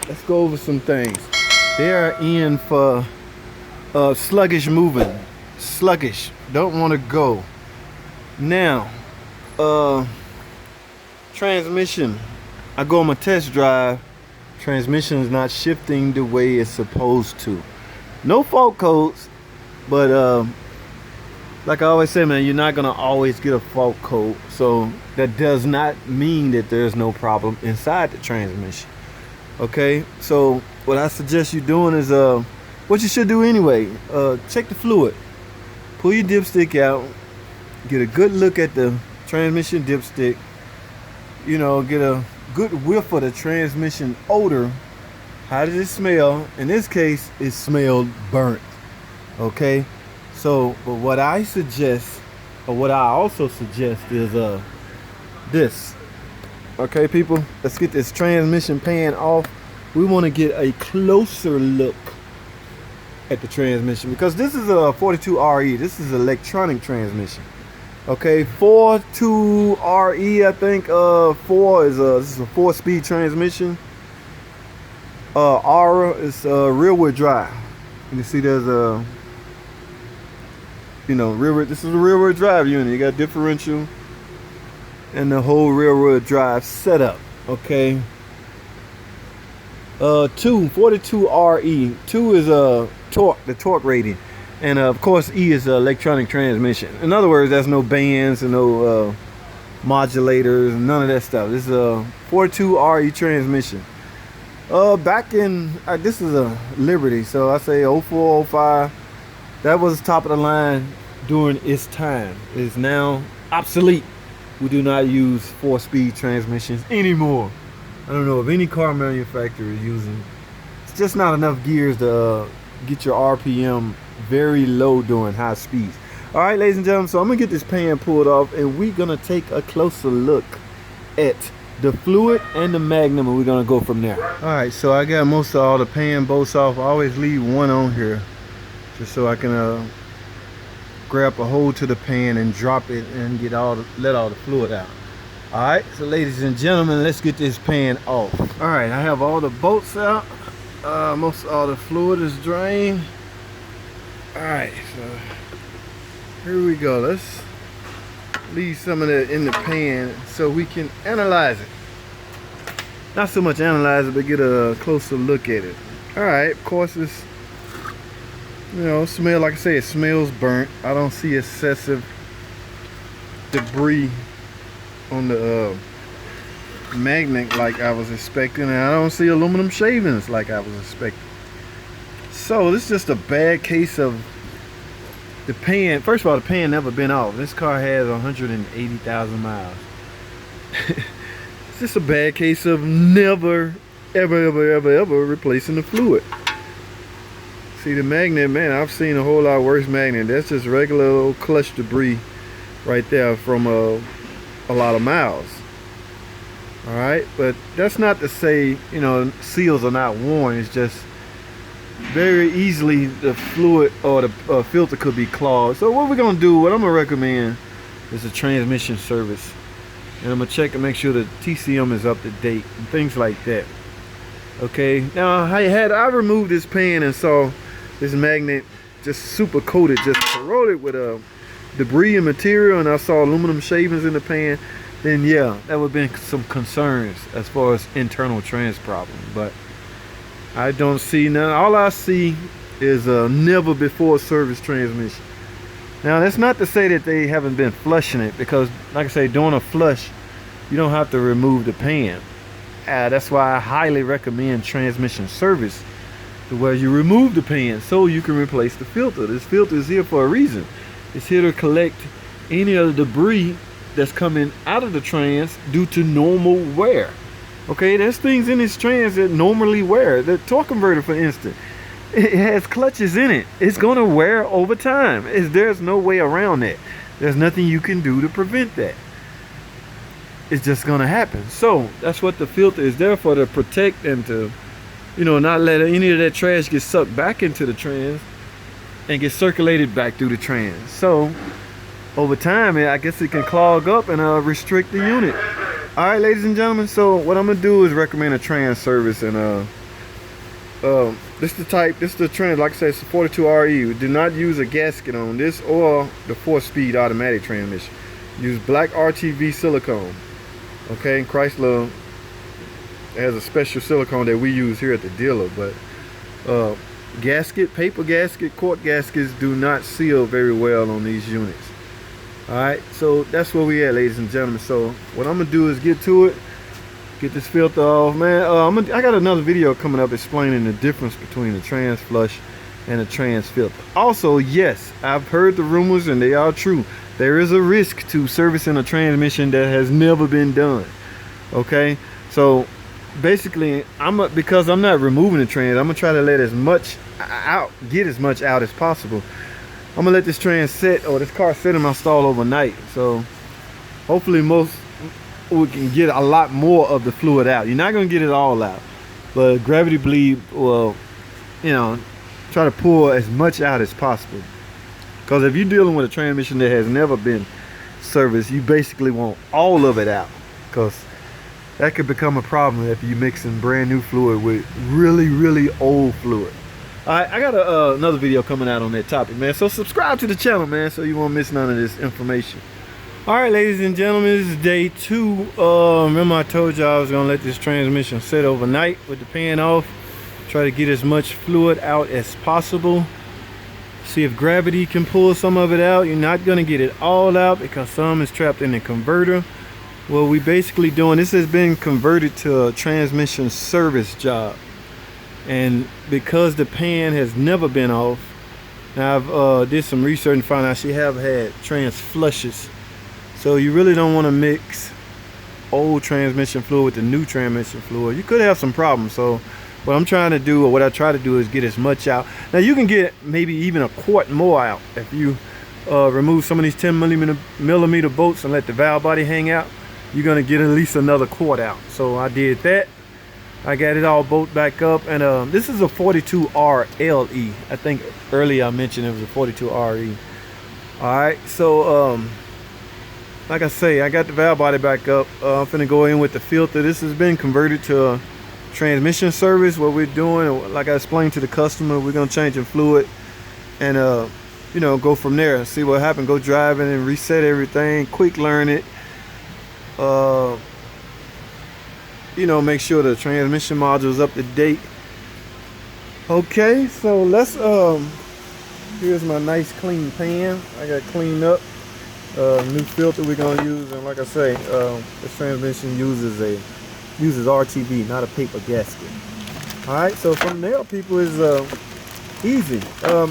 let's go over some things. They are in for sluggish moving. Sluggish. Don't want to go. Now, transmission. I go on my test drive. Transmission is not shifting the way it's supposed to. No fault codes, but like I always say, man, you're not gonna always get a fault code. So that does not mean that there's no problem inside the transmission. Okay, so what I suggest you doing is what you should do anyway. Check the fluid. Pull your dipstick out. Get a good look at the transmission dipstick. You know, get a good whiff of the transmission odor. How does it smell? In this case, it smelled burnt. Okay, so but what I suggest, or what I also suggest, is this. Okay, people, let's get this transmission pan off. We want to get a closer look at the transmission, because this is a 42RE. This is electronic transmission. Okay, 42RE, I think 4 is this is a 4-speed transmission. Aura is rear wheel drive. You see there's a, you know, this is a rear wheel drive unit. You got differential and the whole rear wheel drive setup. Okay, 42RE. 2 is torque, the torque rating, and of course E is electronic transmission. In other words, there's no bands and no modulators and none of that stuff. This is a 42RE transmission. Back in this is a Liberty, so I say 04, 05. That was top of the line during its time. It is now obsolete. We do not use 4-speed transmissions anymore. I don't know if any car manufacturer is using. It's just not enough gears to get your RPM very low during high speeds. All right, ladies and gentlemen, so I'm gonna get this pan pulled off, and we're gonna take a closer look at the fluid and the magnum, and we're gonna go from there. All right, so I got most of all the pan bolts off. I always leave one on here just so I can grab a hold to the pan and drop it and let all the fluid out. All right, so ladies and gentlemen, let's get this pan off. All right, I have all the bolts out. Most all the fluid is drained. All right, so here we go. Let's leave some of that in the pan so we can analyze it. Not so much analyze it, but get a closer look at it. All right, of course it's, you know, smell, like I say, it smells burnt. I don't see excessive debris on the magnet like I was expecting, and I don't see aluminum shavings like I was expecting. So this is just a bad case of the pan. First of all, the pan never been off. This car has 180,000 miles. It's just a bad case of never ever replacing the fluid. See, the magnet, man, I've seen a whole lot worse magnet. That's just regular old clutch debris right there from a lot of miles. All right, but that's not to say, you know, seals are not worn. It's just very easily the fluid or the filter could be clogged. So what we're gonna do, what I'm gonna recommend, is a transmission service, and I'm gonna check and make sure the TCM is up to date and things like that. Okay, now I removed this pan and saw this magnet just super coated, just corroded with debris and material, and I saw aluminum shavings in the pan, then yeah, that would have been some concerns as far as internal trans problem. But I don't see none. All I see is a never before service transmission. Now that's not to say that they haven't been flushing it, because like I say, during a flush you don't have to remove the pan. That's why I highly recommend transmission service, to where you remove the pan so you can replace the filter. This filter is here for a reason. It's here to collect any of the debris that's coming out of the trans due to normal wear. Okay, there's things in this trans that normally wear. The torque converter, for instance, it has clutches in it. It's gonna wear over time. There's no way around that. There's nothing you can do to prevent that. It's just gonna happen. So that's what the filter is there for, to protect and to, you know, not let any of that trash get sucked back into the trans and get circulated back through the trans. So over time, I guess it can clog up and restrict the unit. All right, ladies and gentlemen, so what I'm gonna do is recommend a trans service, and This is the type, this is the trend, like I said, it's a 42RE. Do not use a gasket on this or the 4-speed automatic transmission. Use black RTV silicone. Okay, and Chrysler has a special silicone that we use here at the dealer, but gasket, paper gasket, quart gaskets do not seal very well on these units. Alright, so that's where we at, ladies and gentlemen. So what I'm gonna do is get to it, get this filter off, man. I got another video coming up explaining the difference between a trans flush and a trans filter. Also, yes, I've heard the rumors and they are true. There is a risk to servicing a transmission that has never been done. Okay, so basically, because I'm not removing the trans, I'm gonna try to let as much out, get as much out as possible. I'm gonna let this trans sit, or this car sit in my stall overnight. So hopefully we can get a lot more of the fluid out. You're not gonna get it all out, but gravity bleed will, you know, try to pull as much out as possible. Because if you're dealing with a transmission that has never been serviced, you basically want all of it out, because that could become a problem if you're mixing brand new fluid with really old fluid. Alright, I got another video coming out on that topic, man. So subscribe to the channel, man, so you won't miss none of this information. Alright, ladies and gentlemen, this is day 2. Remember I told you I was going to let this transmission sit overnight with the pan off. Try to get as much fluid out as possible. See if gravity can pull some of it out. You're not going to get it all out because some is trapped in the converter. What we basically doing, this has been converted to a transmission service job. And because the pan has never been off, now I've did some research and found out she have had trans flushes. So you really don't want to mix old transmission fluid with the new transmission fluid. You could have some problems. So what I'm trying to do, or what I try to do, is get as much out. Now you can get maybe even a quart more out if you remove some of these 10 millimeter bolts and let the valve body hang out. You're gonna get at least another quart out. So I did that. I got it all bolted back up, and this is a 42RLE. I think earlier I mentioned it was a 42RE. Alright, so like I say, I got the valve body back up. I'm finna go in with the filter. This has been converted to a transmission service. What we're doing, like I explained to the customer, we're gonna change the fluid and you know, go from there, see what happened. Go driving and reset everything, quick learn it. You know, make sure the transmission module is up to date. Okay, so let's here's my nice clean pan. I got cleaned up. New filter we're gonna use, and like I say, this transmission uses RTV, not a paper gasket. All right, so from there, people, is easy.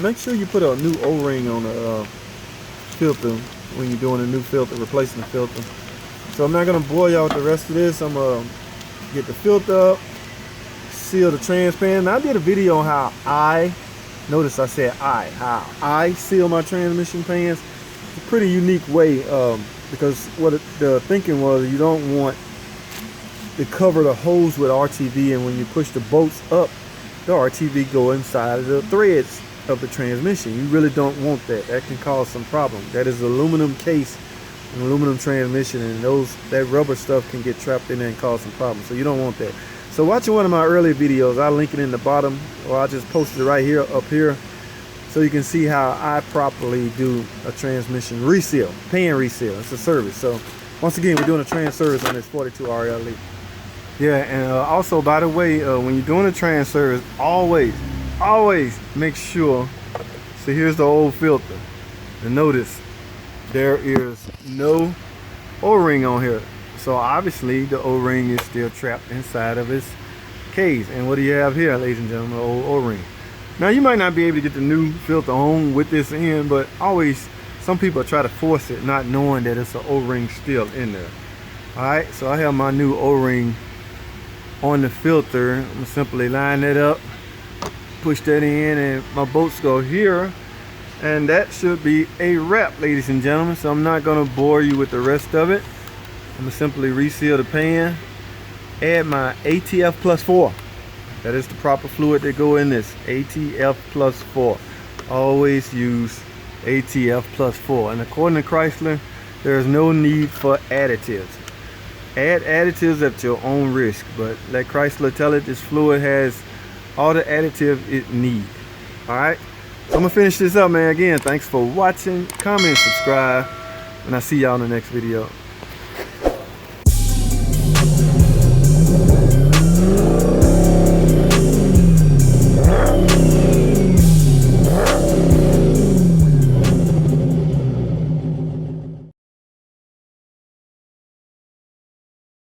Make sure you put a new O-ring on the filter when you're doing a new filter, replacing the filter. So I'm not gonna bore y'all with the rest of this. I'm gonna get the filter up, seal the trans pan. Now, I did a video on how notice I said how I seal my transmission pans. It's a pretty unique way, because what the thinking was, you don't want to cover the hose with RTV, and when you push the bolts up, the RTV go inside of the threads of the transmission. You really don't want that. That can cause some problem. That is aluminum case, an aluminum transmission, and that rubber stuff can get trapped in there and cause some problems. So you don't want that. So watching one of my earlier videos, I'll link it in the bottom, or I'll just post it right here, up here, so you can see how I properly do a transmission reseal, pan reseal. It's a service. So once again, we're doing a trans service on this 42RLE. Yeah, and also, by the way, when you're doing a trans service, always make sure, so here's the old filter, and notice there is no O-ring on here. So obviously the O-ring is still trapped inside of its case. And what do you have here, ladies and gentlemen? Old O-ring. Now, you might not be able to get the new filter on with this in, but always, some people try to force it, not knowing that it's an O-ring still in there. Alright, so I have my new O-ring on the filter. I'm gonna simply line that up, push that in, and my bolts go here, and that should be a wrap, ladies and gentlemen. So I'm not gonna bore you with the rest of it. I'm gonna simply reseal the pan, add my ATF plus 4. That is the proper fluid that go in this, ATF plus 4. Always use ATF plus 4. And according to Chrysler, there is no need for additives. Add additives at your own risk, but let Chrysler tell it this fluid has all the additive it needs. All right, so I'm gonna finish this up, man. Again, thanks for watching, comment, subscribe, and I'll see y'all in the next video.